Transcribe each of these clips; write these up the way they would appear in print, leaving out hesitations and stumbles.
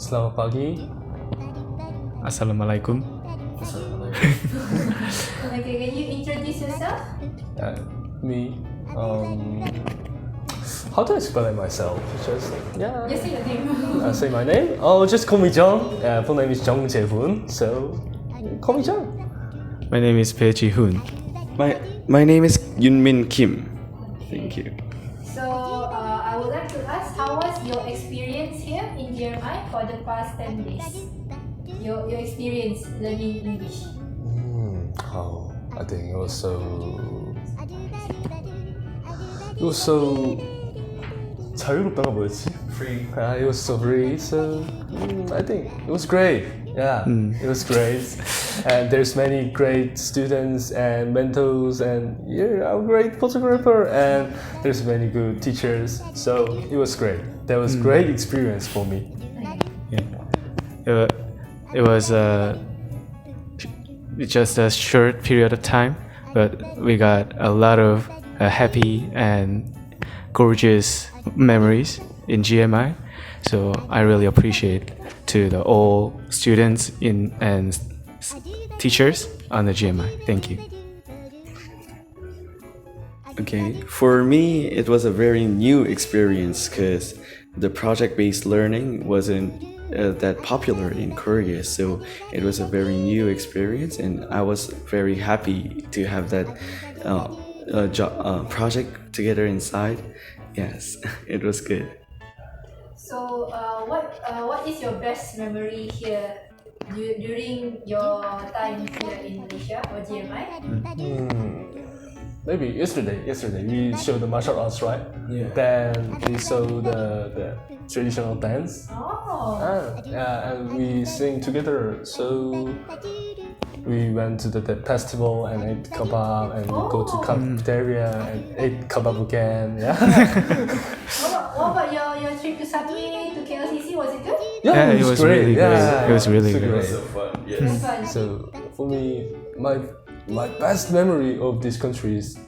Selamat pagi. Assalamualaikum. Okay, can you introduce yourself? Me. How do I explain myself? Just Just say your name. I say my name. Oh, just call me John. Full name is Jung Jae-hoon. So call me John. My name is Pei Ji-hoon. My name is Yunmin Kim. Thank you. So, I would like to ask, how was your experience here in GMI for the past 10 days? Your experience learning English. How? I think it was so 자유롭다가 뭐였지? Free. It was so free. So I think it was great. Yeah, it was great. And there's many great students and mentors, and a great photographer, and there's many good teachers. So it was great. That was great experience for me. Yeah. It was just a short period of time, but we got a lot of happy and gorgeous memories in GMI. So I really appreciate to all students and teachers on the GMI. Thank you. Okay, for me, it was a very new experience because the project-based learning wasn't that popular in Korea, so it was a very new experience, and I was very happy to have that project together inside. Yes, it was good. So, what is your best memory here during your time here in Malaysia or GMI? Maybe yesterday we showed the martial arts, right? Yeah. Then we saw the traditional dance. Oh. And we sing together. So we went to the festival and ate kebab, and we go to cafeteria and ate kebab again. Yeah. What about your trip to Subway to KLCC? Was it good? Yeah, it was great. really great. Yeah, It was really so great. great. So fun. It was fun. So for me, my best memory of this country is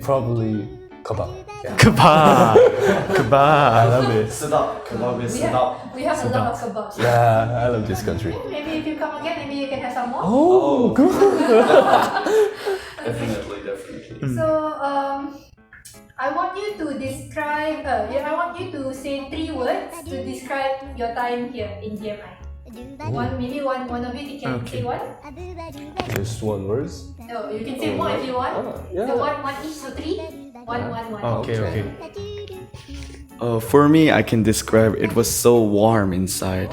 probably kebab. Yeah. Kebab. Kebab. I love it. Sedap. Kebab is We have a lot of kebabs. Yeah, I love this country. Maybe if you come again, maybe you can have some more. Oh, good. Definitely. So, I want you to describe. I want you to say 3 words to describe your time here in GMI. Maybe one of you can say one. Just one words. No, you can say more if you want. Yeah. So one each, so 3. One. Okay. For me, I can describe it was so warm inside.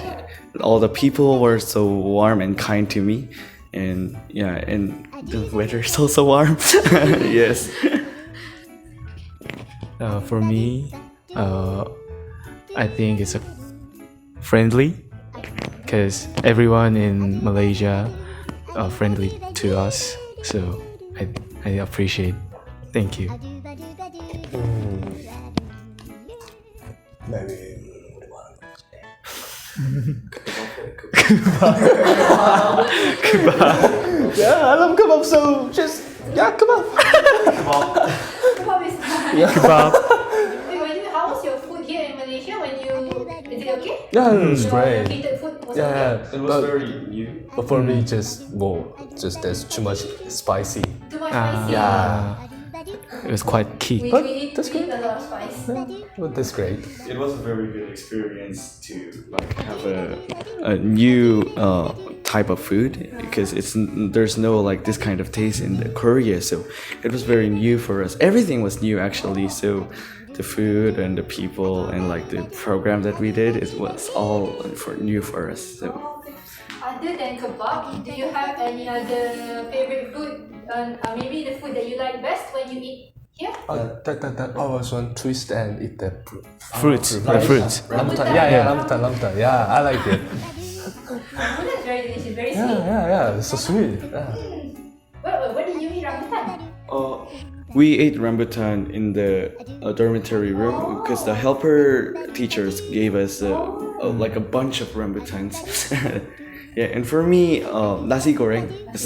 All the people were so warm and kind to me, and the weather is also warm. Yes. For me, I think it's friendly, because everyone in Malaysia are friendly to us. So I appreciate. Thank you. Maybe. Kebab. Yeah, I love kebab. So just kebab. Kebab is nice. Kebab. How was your food here in Malaysia? Is it okay? Yeah, it was Your great. catered food was Yeah, okay? It was very new. but for me, just there's too much spicy. Too much spicy. It was quite key. We But eat that's good. a lot of spice. But that's great. It was a very good experience to have a new type of food, because there's no this kind of taste in Korea, so it was very new for us. Everything was new actually, so the food and the people and the program that we did, it was all new for us. So Other than kebab, do you have any other favorite food? Maybe the food that you like best when you eat here? That always want twist and eat the Fruits. The fruits. rambutan. Yeah, rambutan. Yeah, I like it. Rambutan is very delicious, very sweet. Yeah, it's so sweet. Yeah. Where did you eat rambutan? we ate rambutan in the dormitory room because the helper teachers gave us a bunch of rambutans. Yeah, and for me, nasi goreng is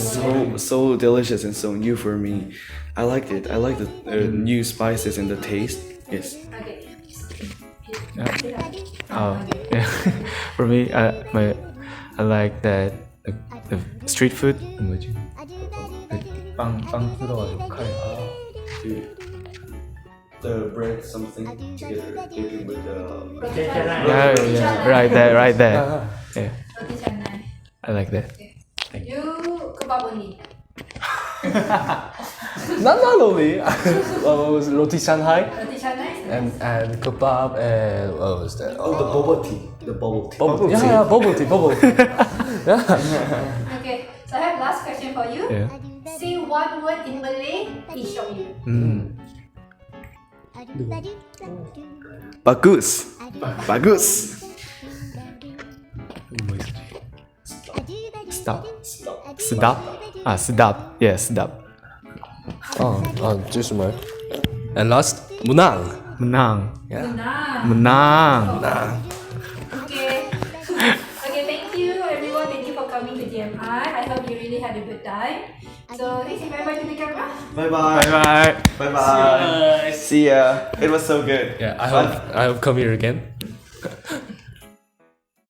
so delicious and so new for me. I liked it. I like the new spices and the taste. Yes. Okay. Yeah. For me, I like that the street food. 뭐지? 빵 뜯어가지고 카레. The bread something together, dipping with the. Roti Yeah, canai. yeah, right there, right there. Yeah, Roti canai. I like that. You kebab only. Not only was roti Shanghai Roti canai is nice. and kebab and what was that? Oh, the bubble tea. The bubble tea. Bubble tea. Yeah, bubble tea. Okay, so I have last question for you. Yeah. Say one word in Malay, each of you. Bagus. Bagus. Stop. Sedap. Sedap. Yeah, sedap. just a moment. And last, Munang. Menang. Nah. Menang. Okay. Okay, thank you everyone. Thank you for coming to GMI. I hope you really had a good time. So, let's say bye-bye to the camera. Bye bye. Bye bye. Bye bye. See ya. It was so good. Yeah, I hope come here again.